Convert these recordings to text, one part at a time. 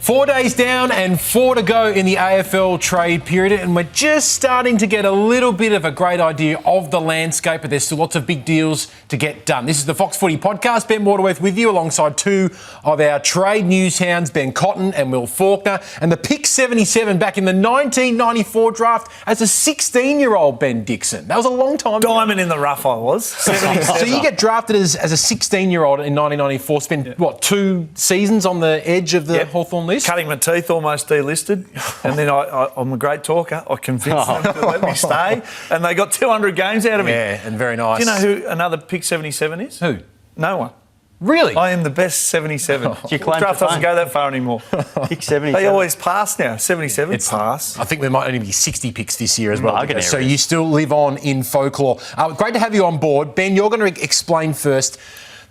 4 days down and 4 to go in the AFL trade period, and we're just starting to get a little bit of a great idea of the landscape, but there's still lots of big deals to get done. This is the Fox Footy podcast. Ben Waterworth with you alongside two of our trade news hounds, Ben Cotton and Will Faulkner, and the pick 77 back in the 1994 draft as a 16-year-old Ben Dixon. That was a long time ago. Diamond in the rough I was. 77. So you get drafted as a 16-year-old in 1994, spent, 2 seasons on the edge of the Hawthorn list? Cutting my teeth, almost delisted. And then I'm a great talker. I convinced them to let me stay. And they got 200 games out of me. Yeah, and very nice. Do you know who another pick 77 is? Who? No one. Really? I am the best 77. You claim Draft to doesn't go that far anymore. Pick 77. They always pass now. 77 pass. I think there might only be 60 picks this year as well. Market So areas. you still live on in folklore. Great to have you on board. Ben, you're going to explain first.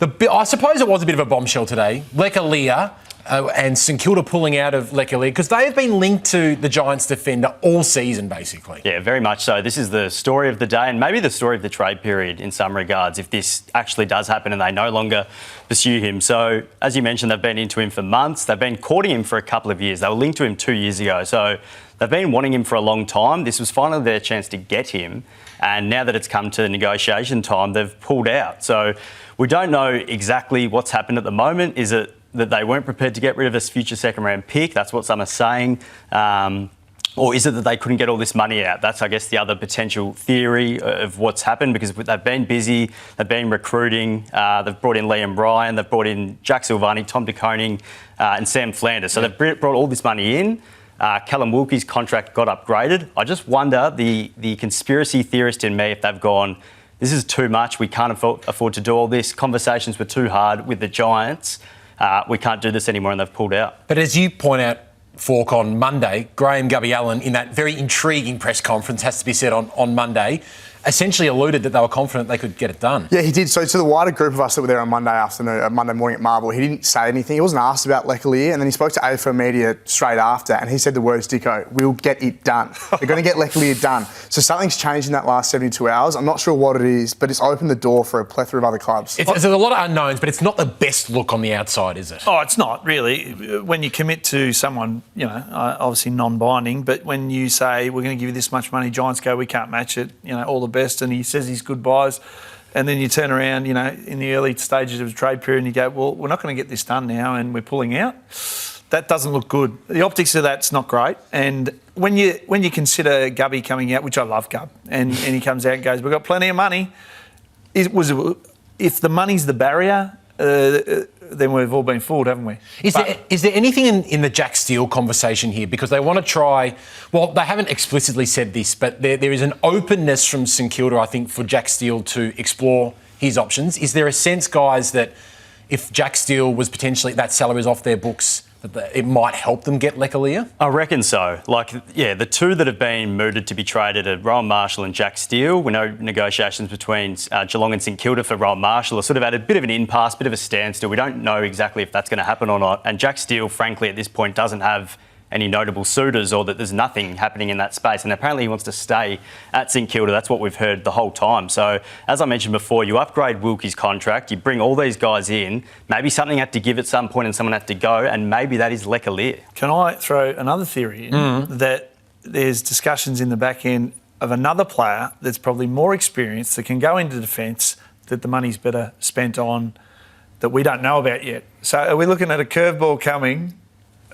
I suppose it was a bit of a bombshell today. Lecalia and St Kilda pulling out of Lecalia because they have been linked to the Giants defender all season, basically. Yeah, very much so. This is the story of the day and maybe the story of the trade period in some regards, if this actually does happen and they no longer pursue him. So, as you mentioned, they've been into him for months. They've been courting him for a couple of years. They were linked to him 2 years ago. So, they've been wanting him for a long time. This was finally their chance to get him. And now that it's come to negotiation time, they've pulled out. So, we don't know exactly what's happened at the moment. Is it that they weren't prepared to get rid of this future second-round pick? That's what some are saying. Or is it that they couldn't get all this money out? That's, I guess, the other potential theory of what's happened, because they've been busy, they've been recruiting, they've brought in Liam Ryan, they've brought in Jack Silvani, Tom De Koning and Sam Flanders. So they've brought all this money in. Callum Wilkie's contract got upgraded. I just wonder, the conspiracy theorist in me, if they've gone, this is too much, we can't afford to do all this, conversations were too hard with the Giants, we can't do this anymore, and they've pulled out. But as you point out, Fork, on Monday, Graham Gubby-Allen, in that very intriguing press conference, has to be said on Monday, essentially alluded that they were confident they could get it done. Yeah, he did. So to the wider group of us that were there on Monday afternoon, Monday morning at Marvel, he didn't say anything. He wasn't asked about Lecalia, and then he spoke to AFL Media straight after, and he said the words, Dicko, we'll get it done. They're going to get Lecalia done. So something's changed in that last 72 hours. I'm not sure what it is, but it's opened the door for a plethora of other clubs. There's a lot of unknowns, but it's not the best look on the outside, is it? Oh, it's not really. When you commit to someone, obviously non-binding, but when you say, we're going to give you this much money, Giants go, we can't match it, all the best, and he says his goodbyes, and then you turn around, in the early stages of the trade period and you go, well, we're not going to get this done now and we're pulling out. That doesn't look good. The optics of that's not great. And when you consider Gubby coming out, which I love Gub, and he comes out and goes, we've got plenty of money. If the money's the barrier, then we've all been fooled, haven't we? Is there anything in the Jack Steele conversation here? Because they want to try... Well, they haven't explicitly said this, but there is an openness from St Kilda, I think, for Jack Steele to explore his options. Is there a sense, guys, that if Jack Steele was potentially... that salary is off their books, that it might help them get Lecalia? I reckon so. The two that have been mooted to be traded are Rowan Marshall and Jack Steele. We know negotiations between Geelong and St Kilda for Rowan Marshall are sort of at a bit of an impasse, bit of a standstill. We don't know exactly if that's going to happen or not. And Jack Steele, frankly, at this point doesn't have any notable suitors, or that there's nothing happening in that space. And apparently he wants to stay at St Kilda. That's what we've heard the whole time. So, as I mentioned before, you upgrade Wilkie's contract, you bring all these guys in, maybe something had to give at some point and someone had to go, and maybe that is Lecalia. Can I throw another theory in? That there's discussions in the back end of another player that's probably more experienced, that can go into defence, that the money's better spent on, that we don't know about yet. So are we looking at a curveball coming,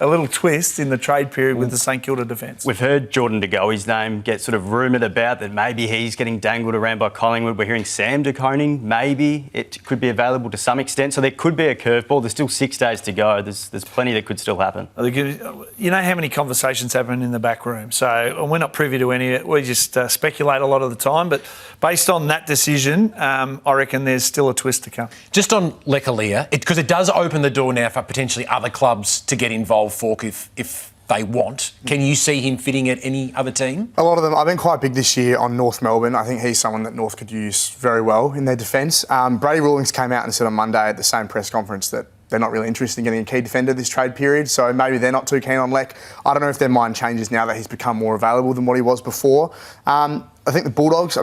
a little twist in the trade period with the St Kilda defence? We've heard Jordan De Goey's name get sort of rumoured about, that maybe he's getting dangled around by Collingwood. We're hearing Sam De Koning, maybe it could be available to some extent. So there could be a curveball. There's still 6 days to go. There's plenty that could still happen. You know how many conversations happen in the back room. So we're not privy to any of it. We just speculate a lot of the time. But based on that decision, I reckon there's still a twist to come. Just on Lecalia, because it does open the door now for potentially other clubs to get involved, Fork, if they want. Can you see him fitting at any other team? A lot of them. I've been quite big this year on North Melbourne. I think he's someone that North could use very well in their defence. Brady Rawlings came out and said on Monday at the same press conference that they're not really interested in getting a key defender this trade period, so maybe they're not too keen on Lec. I don't know if their mind changes now that he's become more available than what he was before. I think the Bulldogs,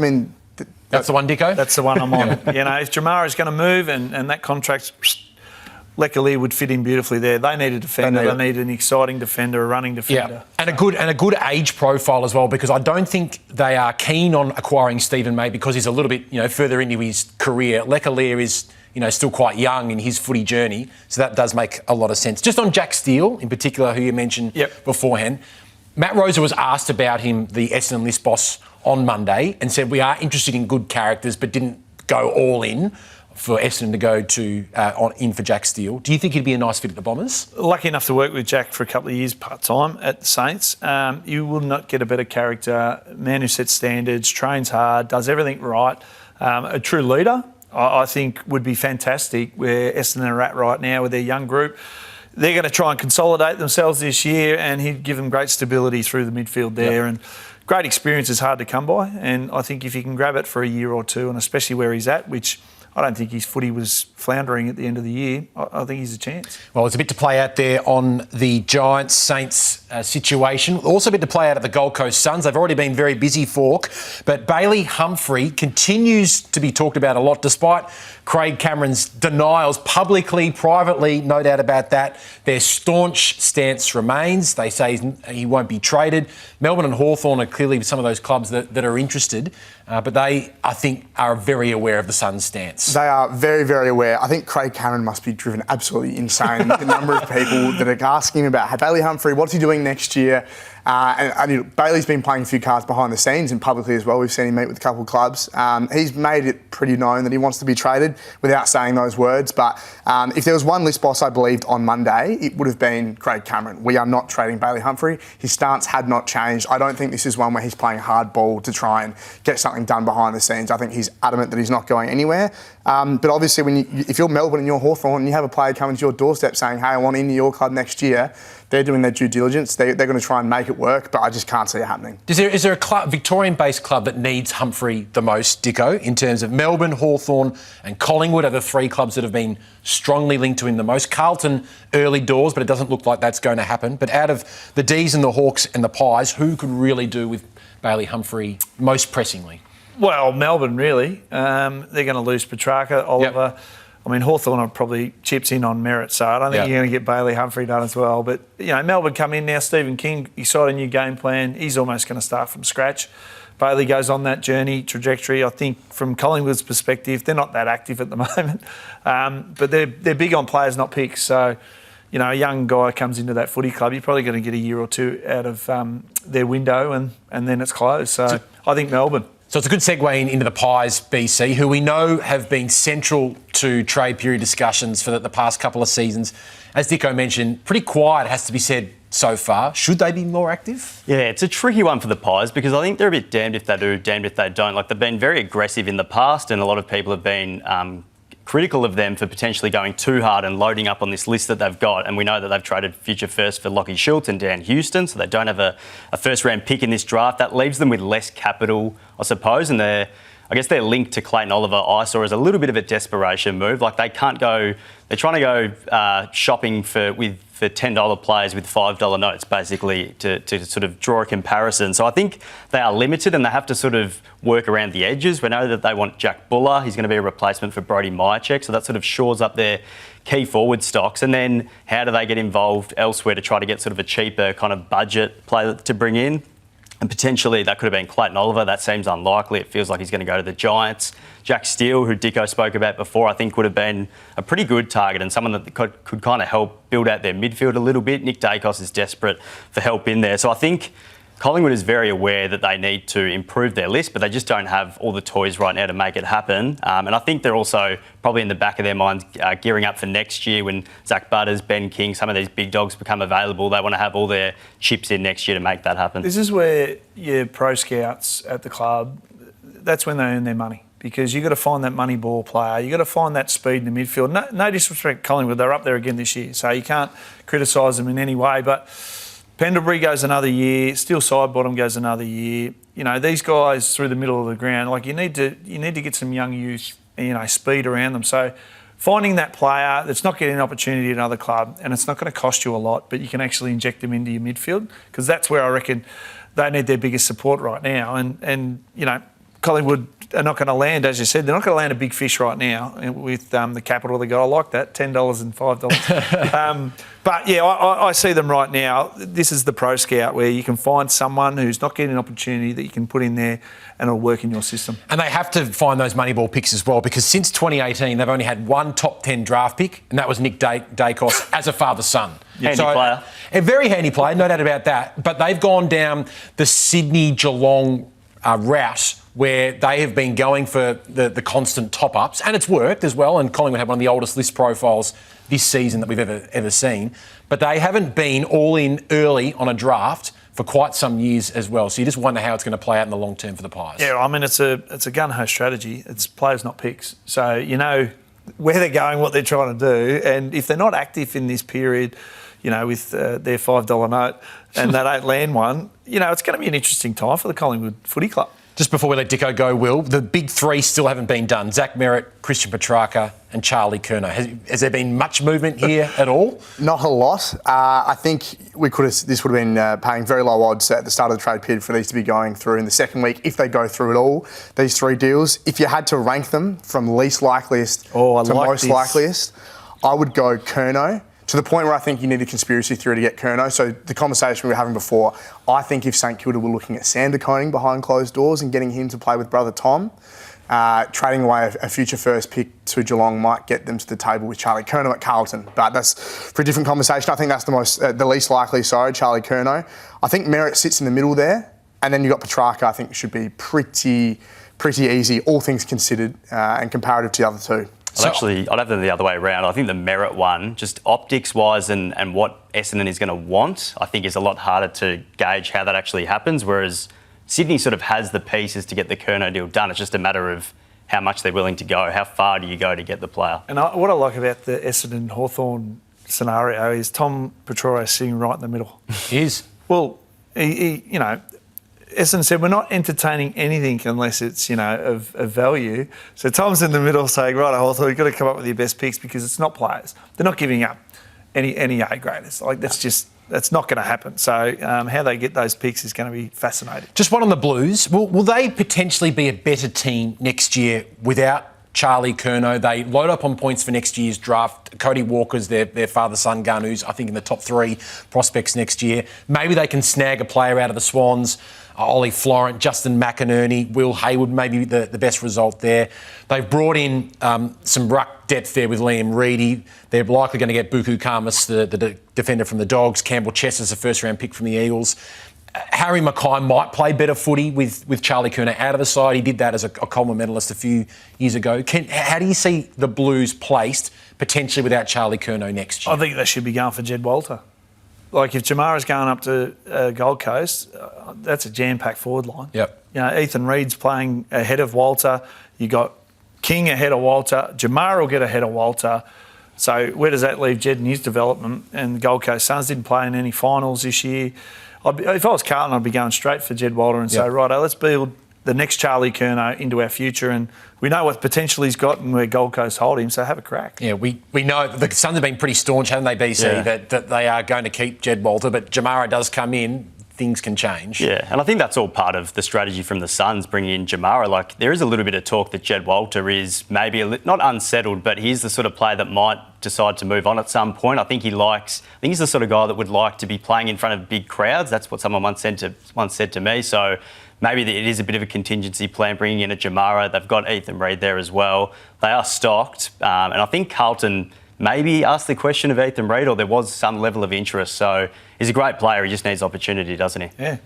That's the one, Dicko? That's the one I'm on. If Jamara's going to move and that contract's Leclerc would fit in beautifully there. They need a defender. They need an exciting defender, a running defender. Yeah, and a good age profile as well, because I don't think they are keen on acquiring Stephen May because he's a little bit, further into his career. Leclerc is, still quite young in his footy journey, so that does make a lot of sense. Just on Jack Steele, in particular, who you mentioned beforehand, Matt Rosa was asked about him, the Essendon list boss, on Monday, and said we are interested in good characters, but didn't go all in for Essendon to go in for Jack Steele. Do you think he'd be a nice fit at the Bombers? Lucky enough to work with Jack for a couple of years part-time at the Saints. You will not get a better character, man who sets standards, trains hard, does everything right, a true leader. I think would be fantastic where Essendon are at right now with their young group. They're going to try and consolidate themselves this year, and he'd give them great stability through the midfield there. And great experience is hard to come by, and I think if you can grab it for a year or two, and especially where he's at, which I don't think his footy was floundering at the end of the year, I think he's a chance. Well, it's a bit to play out there on the Giants-Saints situation. Also a bit to play out at the Gold Coast Suns. They've already been very busy, Falk. But Bailey Humphrey continues to be talked about a lot, despite Craig Cameron's denials publicly, privately, no doubt about that. Their staunch stance remains. They say he won't be traded. Melbourne and Hawthorn are clearly some of those clubs that are interested. But they, I think, are very aware of the Suns' stance. They are very, very aware. I think Craig Cameron must be driven absolutely insane. The number of people that are asking him about, hey, Bailey Humphrey, what's he doing next year? And Bailey's been playing a few cards behind the scenes and publicly as well. We've seen him meet with a couple of clubs. He's made it pretty known that he wants to be traded without saying those words. But if there was one list boss I believed on Monday, it would have been Craig Cameron. We are not trading Bailey Humphrey. His stance had not changed. I don't think this is one where he's playing hardball to try and get something done behind the scenes. I think he's adamant that he's not going anywhere. But obviously, if you're Melbourne and you're Hawthorn and you have a player coming to your doorstep saying, hey, I want into your club next year, they're doing their due diligence. They're going to try and make it work, but I just can't see it happening. Is there a Victorian-based club that needs Humphrey the most, Dicko, in terms of Melbourne, Hawthorn and Collingwood are the three clubs that have been strongly linked to him the most? Carlton, early doors, but it doesn't look like that's going to happen. But out of the D's and the Hawks and the Pies, who could really do with Bailey Humphrey most pressingly? Well, Melbourne, really. They're going to lose Petrarca, Oliver. Yep. I mean, Hawthorn are probably chips in on merit, so I don't think you're going to get Bailey Humphrey done as well. But, Melbourne come in now. Stephen King, he saw a new game plan. He's almost going to start from scratch. Bailey goes on that trajectory. I think from Collingwood's perspective, they're not that active at the moment. But they're big on players, not picks. So, a young guy comes into that footy club, you're probably going to get a year or two out of their window and then it's closed. So I think Melbourne. So it's a good segue into the Pies, BC, who we know have been central to trade period discussions for the past couple of seasons. As Dicko mentioned, pretty quiet, has to be said, so far. Should they be more active? Yeah, it's a tricky one for the Pies because I think they're a bit damned if they do, damned if they don't. Like, they've been very aggressive in the past and a lot of people have been critical of them for potentially going too hard and loading up on this list that they've got. And we know that they've traded future first for Lachie Schultz and Dan Houston, so they don't have a first-round pick in this draft. That leaves them with less capital, I suppose, and I guess their link to Clayton Oliver I saw as a little bit of a desperation move. Like, they can't go... They're trying to go shopping for $10 players with $5 notes, basically, to sort of draw a comparison. So I think they are limited and they have to sort of work around the edges. We know that they want Jack Buller. He's going to be a replacement for Brody Myercheck, so that sort of shores up their key forward stocks. And then how do they get involved elsewhere to try to get sort of a cheaper kind of budget player to bring in? And potentially that could have been Clayton Oliver. That seems unlikely. It feels like he's going to go to the Giants. Jack Steele, who Dicko spoke about before, I think would have been a pretty good target and someone that could kind of help build out their midfield a little bit. Nick Dacos is desperate for help in there. So I think Collingwood is very aware that they need to improve their list, but they just don't have all the toys right now to make it happen. And I think they're also probably in the back of their minds gearing up for next year when Zach Butters, Ben King, some of these big dogs become available. They want to have all their chips in next year to make that happen. This is where your pro scouts at the club, that's when they earn their money. Because you've got to find that money ball player. You've got to find that speed in the midfield. No disrespect to Collingwood, they're up there again this year, so you can't criticise them in any way. But Pendlebury goes another year, Steel Sidebottom goes another year. These guys through the middle of the ground, like you need to get some young youth, speed around them. So finding that player that's not getting an opportunity at another club, and it's not going to cost you a lot, but you can actually inject them into your midfield, because that's where I reckon they need their biggest support right now. And Collingwood are not going to land, as you said, they're not going to land a big fish right now with the capital they got. I like that, $10 and $5. But yeah, I see them right now. This is the Pro Scout where you can find someone who's not getting an opportunity that you can put in there and it'll work in your system. And they have to find those Moneyball picks as well, because since 2018, they've only had one top 10 draft pick, and that was Nick Dacos as a father-son. Handy player. A very handy player, no doubt about that. But they've gone down the Sydney-Geelong route where they have been going for the constant top-ups, and it's worked as well, and Collingwood had one of the oldest list profiles this season that we've ever seen. But they haven't been all in early on a draft for quite some years as well. So you just wonder how it's going to play out in the long term for the Pies. Yeah, I mean, it's a gun-ho strategy. It's players, not picks. So you know where they're going, what they're trying to do, and if they're not active in this period, you know, with their $5 note and they don't land one, you know, it's going to be an interesting time for the Collingwood Footy Club. Just before we let Dicko go, Will, the big three still haven't been done. Zach Merrett, Christian Petrarca and Charlie Curnow. Has there been much movement here at all? Not a lot. I think this would have been paying very low odds at the start of the trade period for these to be going through in the second week, if they go through at all, these three deals. If you had to rank them from least likeliest to most likeliest, I would go Curnow. To the point where I think you need a conspiracy theory to get Curnow. So the conversation we were having before, I think if St Kilda were looking at Sander Koning behind closed doors and getting him to play with brother Tom, trading away a future first pick to Geelong might get them to the table with Charlie Curnow at Carlton. But that's for a different conversation. I think that's the least likely side, Charlie Curnow. I think Merrett sits in the middle there. And then you've got Petrarca, I think should be pretty easy, all things considered, and comparative to the other two. I'd have them the other way around. I think the Merrett one, just optics-wise and what Essendon is going to want, I think is a lot harder to gauge how that actually happens, whereas Sydney sort of has the pieces to get the Curnow deal done. It's just a matter of how much they're willing to go. How far do you go to get the player? And what I like about the Essendon-Hawthorn scenario is Tom Petrarca sitting right in the middle. He is. Well, he you know, Essendon said, we're not entertaining anything unless it's, you know, of value. So Tom's in the middle saying, right, Hawthorn, you've got to come up with your best picks because it's not players. They're not giving up any A graders. Like, that's not going to happen. So how they get those picks is going to be fascinating. Just one on the Blues. Will they potentially be a better team next year without Charlie Curnow? They load up on points for next year's draft. Cody Walker's their father-son gun, who's, I think, in the top 3 prospects next year. Maybe they can snag a player out of the Swans. Ollie Florent, Justin McInerney, Will Hayward, maybe the best result there. They've brought in some ruck depth there with Liam Reedy. They're likely going to get Buku Kamas, the defender from the Dogs. Campbell Chesser's a first-round pick from the Eagles. Harry Mackay might play better footy with Charlie Curnow out of the side. He did that as a Coleman medalist a few years ago. How do you see the Blues placed potentially without Charlie Curnow next year? I think they should be going for Jed Walter. Like, if Jamara's going up to Gold Coast, that's a jam-packed forward line. Yep. You know, Ethan Reid's playing ahead of Walter. You got King ahead of Walter. Jamara will get ahead of Walter. So where does that leave Jed in his development? And the Gold Coast Suns didn't play in any finals this year. If I was Carlton, I'd be going straight for Jed Walter and say, righto, let's build the next Charlie Curnow into our future, and we know what potential he's got and where Gold Coast hold him, so have a crack. Yeah, we know the Suns have been pretty staunch, haven't they, BC, that they are going to keep Jed Walter, but Jamara does come in, things can change. Yeah, and I think that's all part of the strategy from the Suns bringing in Jamara. Like, there is a little bit of talk that Jed Walter is maybe not unsettled, but he's the sort of player that might decide to move on at some point. I think he's the sort of guy that would like to be playing in front of big crowds. That's what someone once said to me. So maybe it is a bit of a contingency plan bringing in a Jamara. They've got Ethan Reid there as well. They are stocked, and I think Carlton maybe asked the question of Ethan Reid, or there was some level of interest. So he's a great player. He just needs opportunity, doesn't he? Yeah.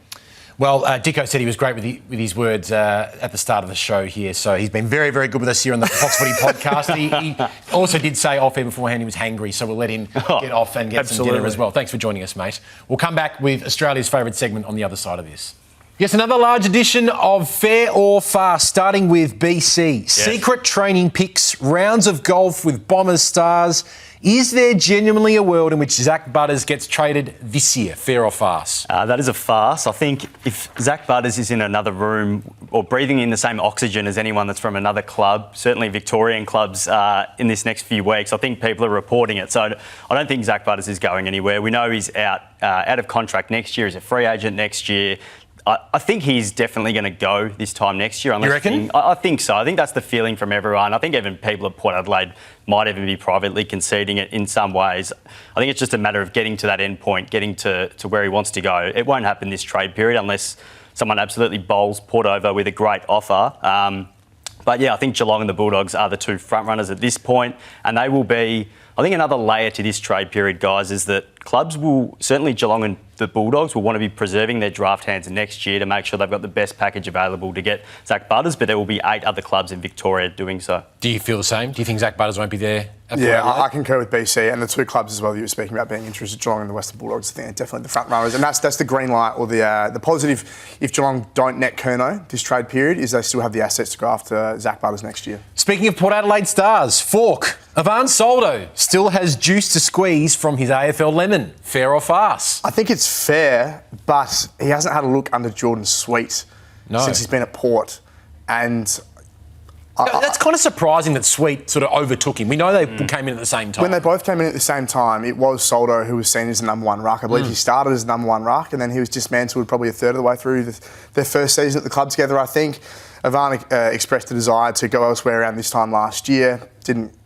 Well, Dicko said he was great with his words at the start of the show here. So he's been very, very good with us here on the Fox Footy podcast. He also did say off air beforehand he was hangry, so we'll let him get off and get some dinner as well. Thanks for joining us, mate. We'll come back with Australia's favourite segment on the other side of this. Yes, another large edition of Fair or Fast, starting with BC. Yes. Secret training picks, rounds of golf with Bombers stars. Is there genuinely a world in which Zach Butters gets traded this year? Fair or farce? That is a farce. I think if Zach Butters is in another room or breathing in the same oxygen as anyone that's from another club, certainly Victorian clubs in this next few weeks, I think people are reporting it. So I don't think Zach Butters is going anywhere. We know he's out of contract next year. He's a free agent next year. I think he's definitely going to go this time next year. You reckon? I think so. I think that's the feeling from everyone. I think even people at Port Adelaide might even be privately conceding it in some ways. I think it's just a matter of getting to that end point, getting to where he wants to go. It won't happen this trade period unless someone absolutely bowls Port over with a great offer. But yeah, I think Geelong and the Bulldogs are the two front runners at this point, and they will be. I think another layer to this trade period, guys, is that clubs will, certainly Geelong and the Bulldogs, will want to be preserving their draft hands next year to make sure they've got the best package available to get Zach Butters, but there will be 8 other clubs in Victoria doing so. Do you feel the same? Do you think Zach Butters won't be there? Yeah, I concur with BC and the two clubs as well that you were speaking about being interested, Geelong and the Western Bulldogs. I think they're definitely the front runners, and that's the green light or the positive. If Geelong don't net Curnow this trade period, is they still have the assets to go after Zach Butters next year. Speaking of Port Adelaide stars, Fork, Ivan Soldo still has juice to squeeze from his AFL lemon. Fair or farce? I think it's fair, but he hasn't had a look under Jordan Sweet since he's been at Port, and. That's kind of surprising that Sweet sort of overtook him. We know they came in at the same time. When they both came in at the same time, it was Soldo who was seen as the number one ruck. I believe he started as number one ruck, and then he was dismantled probably a third of the way through their first season at the club together, I think. Ivan expressed a desire to go elsewhere around this time last year.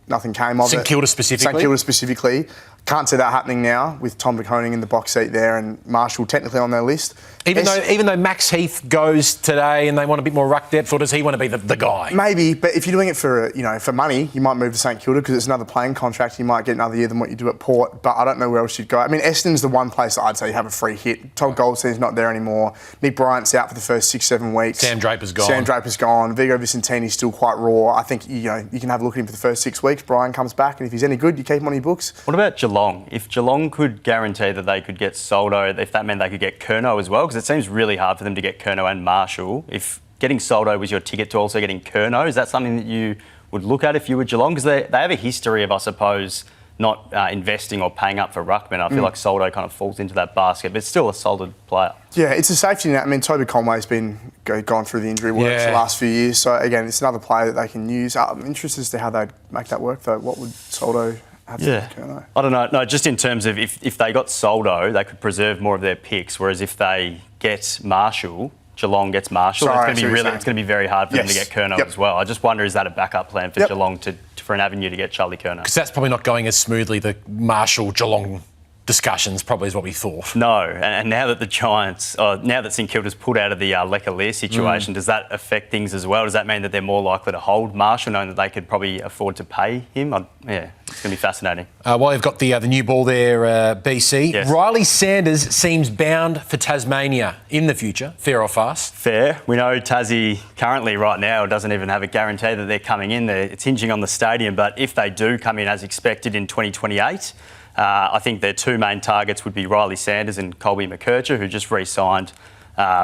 Nothing came of it. St Kilda specifically? St Kilda specifically. Can't see that happening now with Tom de Koning in the box seat there and Marshall technically on their list. Even though Max Heath goes today and they want a bit more ruck depth, or does he want to be the guy? Maybe, but if you're doing it for money, you might move to St Kilda because it's another playing contract. You might get another year than what you do at Port, but I don't know where else you'd go. I mean, Eston's the one place that I'd say you have a free hit. Todd Goldstein's not there anymore. Nick Bryant's out for the first 6-7 weeks. Sam Draper's gone. Vigo Vicentini's still quite raw. I think you can have a look at him for the first 6 weeks. Brian comes back, and if he's any good, you keep him on your books. What about Geelong? If Geelong could guarantee that they could get Soldo, if that meant they could get Curnow as well, because it seems really hard for them to get Curnow and Marshall. If getting Soldo was your ticket to also getting Curnow, is that something that you would look at if you were Geelong? Because they have a history of, I suppose, not investing or paying up for ruckman. I feel like Soldo kind of falls into that basket, but it's still a solid player. Yeah, it's a safety net. I mean, Toby Conway's been gone through the injury works the last few years, so again, it's another player that they can use. I'm interested as to how they'd make that work, though. What would Soldo have to get Curnow? I don't know. No, just in terms of if they got Soldo, they could preserve more of their picks, whereas if they get Marshall, Geelong gets Marshall, it's going to be very hard for them to get Curnow as well. I just wonder, is that a backup plan for Geelong for an avenue to get Charlie Curnow? Because that's probably not going as smoothly, the Marshall-Geelong discussions probably is what we thought. No, and now that the Giants, now that St Kilda's pulled out of the Lecca-Lear situation, does that affect things as well? Does that mean that they're more likely to hold Marshall, knowing that they could probably afford to pay him? It's going to be fascinating. While you've got the new ball there, BC, Riley Sanders seems bound for Tasmania in the future. Fair or farce? Fair. We know Tassie currently right now doesn't even have a guarantee that they're coming in there. It's hinging on the stadium, but if they do come in as expected in 2028, I think their two main targets would be Riley Sanders and Colby McKercher, who just re-signed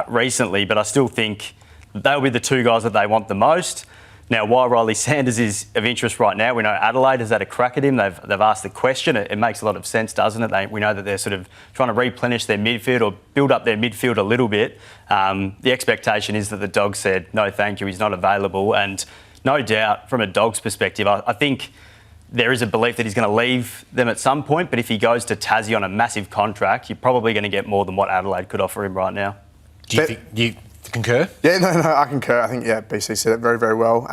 recently. But I still think they'll be the two guys that they want the most. Now, why Riley Sanders is of interest right now, we know Adelaide has had a crack at him. They've asked the question. It makes a lot of sense, doesn't it? We know that they're sort of trying to replenish their midfield or build up their midfield a little bit. The expectation is that the Dogs said, no, thank you, he's not available. And no doubt, from a Dogs perspective, I think there is a belief that he's going to leave them at some point, but if he goes to Tassie on a massive contract, you're probably going to get more than what Adelaide could offer him right now. Do you concur? Yeah, no, I concur. I think, BC said it very, very well.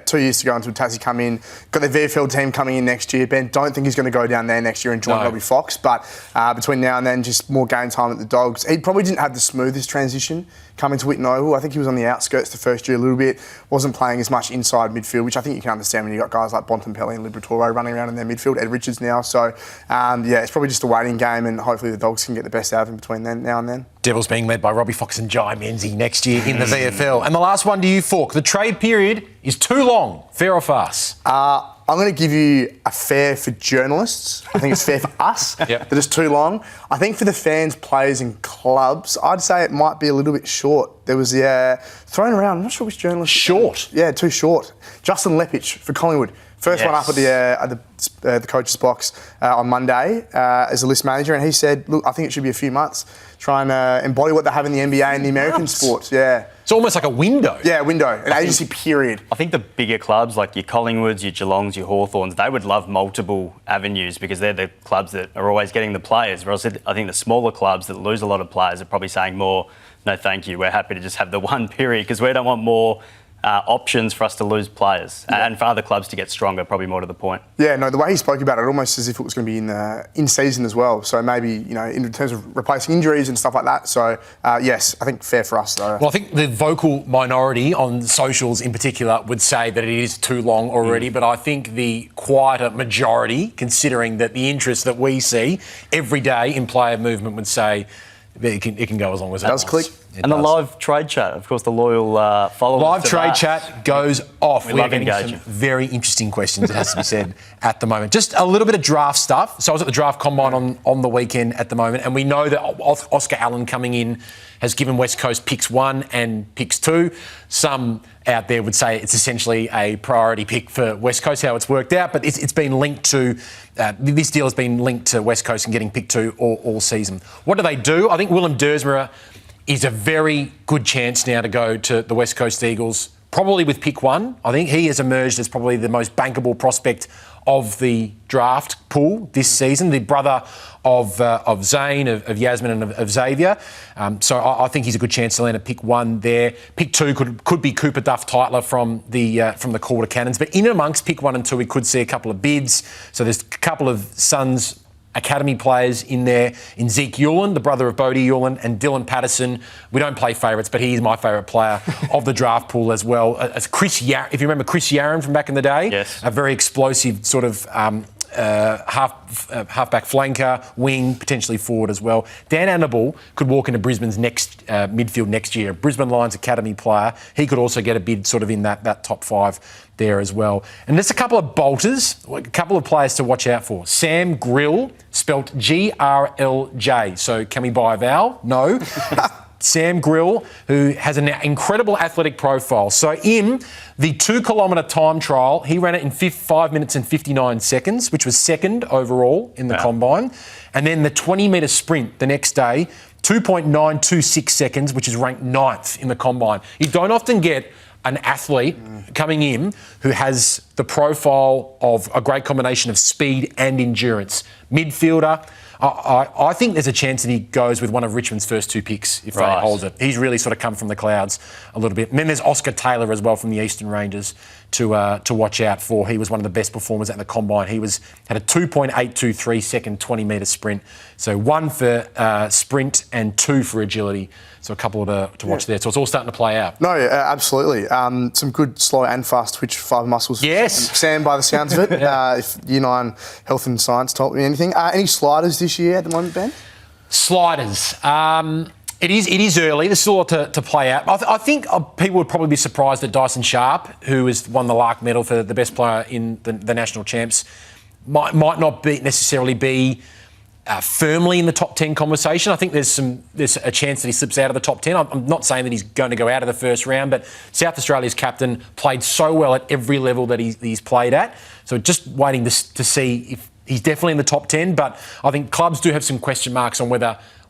2 years to go until Tassie come in. Got the VFL team coming in next year. Ben, don't think he's going to go down there next year and join Robbie Fox, but between now and then, just more game time at the Dogs. He probably didn't have the smoothest transition coming to Whitten Oval. I think he was on the outskirts the first year a little bit, wasn't playing as much inside midfield, which I think you can understand when you've got guys like Bontempelli and Liberatore running around in their midfield, Ed Richards now. So, it's probably just a waiting game, and hopefully the Dogs can get the best out of him between now and then. Devils being led by Robbie Fox and Jai Menzies next year in the VFL. And the last one to you, Fork. The trade period is too long. Fair or farce? I'm going to give you a fair for journalists. I think it's fair for us that it's too long. I think for the fans, players and clubs, I'd say it might be a little bit short. There was thrown around, I'm not sure which journalist. Short? Yeah, too short. Justin Lepich for Collingwood. First one up at the coach's box on Monday as a list manager, and he said, "Look, I think it should be a few months. Try and embody what they have in the NBA and the American sports." Yeah, it's almost like a window. Yeah, an agency period. I think the bigger clubs like your Collingwoods, your Geelongs, your Hawthorns, they would love multiple avenues because they're the clubs that are always getting the players. Whereas I think the smaller clubs that lose a lot of players are probably saying more, "No, thank you. We're happy to just have the one period because we don't want more." Options for us to lose players and for other clubs to get stronger, probably more to the point. Yeah, no, the way he spoke about it, almost as if it was going to be in season as well. So maybe, in terms of replacing injuries and stuff like that. So, yes, I think fair for us, though. Well, I think the vocal minority on socials in particular would say that it is too long already, but I think the quieter majority, considering that the interest that we see every day in player movement, would say it can go as long as it does. Click. And the live trade chat, of course, the loyal followers. Live trade chat goes off. We love getting engaging. some very interesting questions, it has to be said, at the moment. Just a little bit of draft stuff. So I was at the draft combine on the weekend at the moment, and we know that Oscar Allen coming in has given West Coast picks 1 and picks 2. Some out there would say it's essentially a priority pick for West Coast, how it's worked out, but it's been linked to, this deal has been linked to West Coast and getting pick 2 all season. What do they do? I think Willem Dersmere is a very good chance now to go to the West Coast Eagles, probably with pick 1. I think he has emerged as probably the most bankable prospect of the draft pool this season, the brother of Zane, of Yasmin and of Xavier. So I think he's a good chance to land at pick 1 there. Pick 2 could be Cooper Duff-Tytler from the Calder Cannons. But in and amongst pick 1 and 2, we could see a couple of bids. So there's a couple of Suns academy players in there, in Zeke Hewlin, the brother of Bodie Hewlin, and Dylan Patterson. We don't play favourites, but he is my favourite player of the draft pool as well. As if you remember Chris Yarran from back in the day, yes. A very explosive sort of halfback flanker, wing, potentially forward as well. Dan Annable could walk into Brisbane's next midfield next year. Brisbane Lions academy player. He could also get a bid sort of in that top 5 there as well. And there's a couple of bolters, a couple of players to watch out for. Sam Grill, spelt Grlj. So can we buy a vowel? No. Sam Grill, who has an incredible athletic profile. So in the 2 kilometre time trial, he ran it in 5 minutes and 59 seconds, which was second overall in the combine. And then the 20 metre sprint the next day, 2.926 seconds, which is ranked 9th in the combine. You don't often get an athlete coming in who has the profile of a great combination of speed and endurance. Midfielder. I think there's a chance that he goes with one of Richmond's first 2 picks if they hold it. He's really sort of come from the clouds a little bit. And then there's Oscar Taylor as well from the Eastern Rangers to watch out for. He was one of the best performers at the combine. He had a 2.823 second 20 metre sprint. So 1 for sprint and 2 for agility. So a couple to watch there. So it's all starting to play out. No, absolutely. Some good slow and fast twitch fibre muscles. Yes. Sam, by the sounds of it. If Year 9 Health and Science told me anything. Any sliders this year at the moment, Ben? Sliders. It is early. There's still a lot to play out. I think people would probably be surprised that Dyson Sharp, who has won the Lark medal for the best player in the national champs, might not necessarily be firmly in the top 10 conversation. I think there's a chance that he slips out of the top 10. I'm not saying that he's going to go out of the first round, but South Australia's captain played so well at every level that he's played at. So just waiting to see if he's definitely in the top 10. But I think clubs do have some question marks on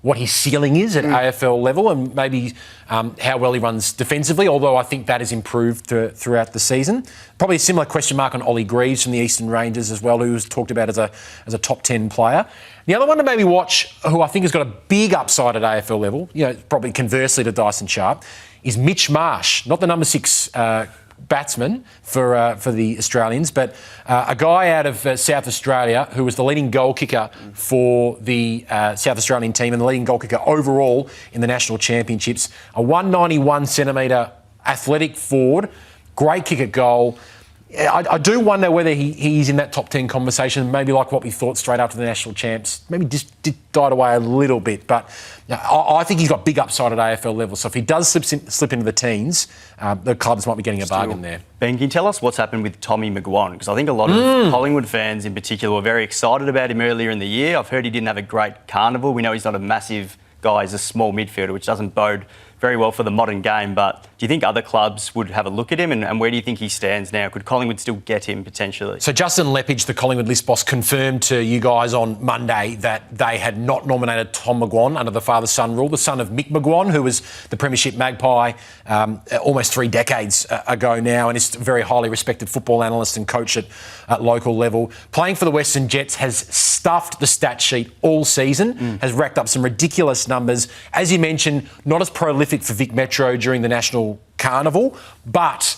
what his ceiling is at AFL level and maybe how well he runs defensively, although I think that has improved throughout the season. Probably a similar question mark on Ollie Greaves from the Eastern Rangers as well, who was talked about as a top 10 player. The other one to maybe watch, who I think has got a big upside at AFL level, probably conversely to Dyson Sharp, is Mitch Marsh, not the number 6 batsman for the Australians, but a guy out of South Australia who was the leading goal kicker for the South Australian team and the leading goal kicker overall in the national championships. A 191 centimetre athletic forward, great kick at goal. I do wonder whether he's in that top 10 conversation, maybe like what we thought straight after the national champs. Maybe just died away a little bit, but I think he's got big upside at AFL level. So if he does slip into the teens, the clubs might be getting a bargain there. Ben, can you tell us what's happened with Tommy McGuan? Because I think a lot of Collingwood fans in particular were very excited about him earlier in the year. I've heard he didn't have a great carnival. We know he's not a massive guy, he's a small midfielder, which doesn't bode very well for the modern game, but do you think other clubs would have a look at him, and where do you think he stands now? Could Collingwood still get him potentially? So Justin Leppage, the Collingwood list boss, confirmed to you guys on Monday that they had not nominated Tom McGuan under the father-son rule, the son of Mick McGuan, who was the Premiership Magpie almost 3 decades ago now, and is a very highly respected football analyst and coach at local level. Playing for the Western Jets, has stuffed the stat sheet all season, has racked up some ridiculous numbers. As you mentioned, not as prolific for Vic Metro during the National Carnival, but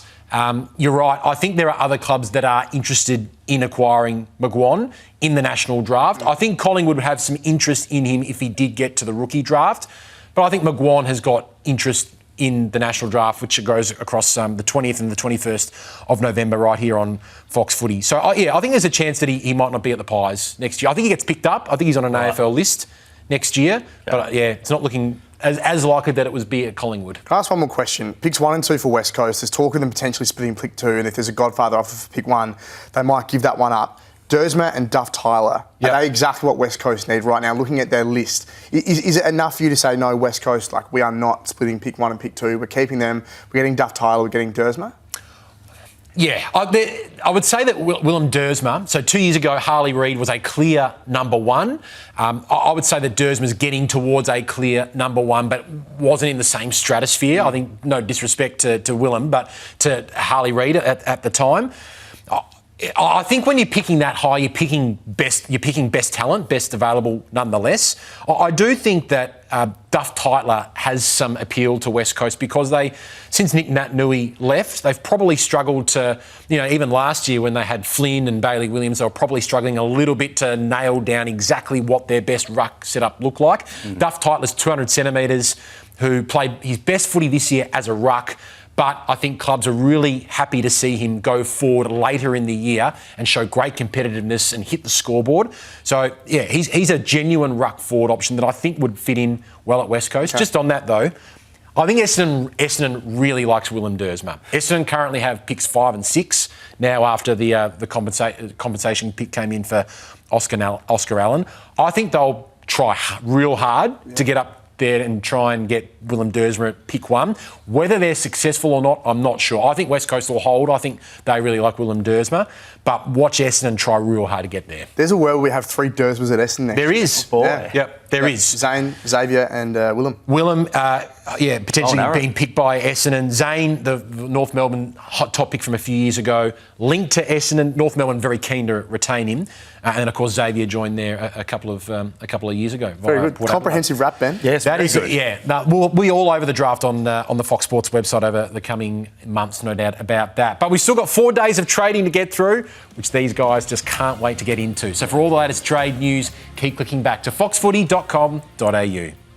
you're right. I think there are other clubs that are interested in acquiring McGuan in the national draft. I think Collingwood would have some interest in him if he did get to the rookie draft, but I think McGuan has got interest in the national draft, which goes across the 20th and the 21st of November right here on Fox Footy. So, I think there's a chance that he might not be at the Pies next year. I think he gets picked up. I think he's on an AFL list next year. But, it's not looking as likely that it would be at Collingwood. Can I ask one more question? Picks 1 and 2 for West Coast. There's talk of them potentially splitting pick 2, and if there's a Godfather offer for pick 1, they might give that one up. Dersma and Duff Tyler, are they exactly what West Coast need right now, looking at their list? Is it enough for you to say, no, West Coast, like, we are not splitting pick 1 and pick 2, we're keeping them, we're getting Duff Tyler, we're getting Dersma? Yeah, I would say that Willem Dersma, so 2 years ago, Harley Reid was a clear number 1. I would say that Dersma's getting towards a clear number 1, but wasn't in the same stratosphere. I think, no disrespect to Willem, but to Harley Reid at the time. I think when you're picking that high, you're picking best talent, best available nonetheless. I do think that Duff Tyler has some appeal to West Coast because since Nick Naitanui left, they've probably struggled to, even last year when they had Flynn and Bailey Williams, they were probably struggling a little bit to nail down exactly what their best ruck setup looked like. Duff Tyler's 200 centimetres, who played his best footy this year as a ruck. But I think clubs are really happy to see him go forward later in the year and show great competitiveness and hit the scoreboard. So, he's a genuine ruck forward option that I think would fit in well at West Coast. Okay. Just on that, though, I think Essendon really likes Willem Dersma. Essendon currently have picks 5 and 6 now after the compensation pick came in for Oscar Allen. I think they'll try real hard to get up there and try and get Willem Dersma at pick 1. Whether they're successful or not, I'm not sure. I think West Coast will hold. I think they really like Willem Dersma. But watch Essendon try real hard to get there. There's a world where we have 3 Dersmas at Essendon. There is. There is. Zane, Xavier and Willem. Willem, potentially being picked by Essendon. Zane, the North Melbourne hot top pick from a few years ago, linked to Essendon. North Melbourne very keen to retain him. And of course, Xavier joined there a couple of years ago. Very good. Comprehensive wrap, Ben. Yes, that is good. Yeah. No, we'll be all over the draft on the Fox Sports website over the coming months, no doubt about that. But we've still got 4 days of trading to get through, which these guys just can't wait to get into. So for all the latest trade news, keep clicking back to foxfooty.com.au.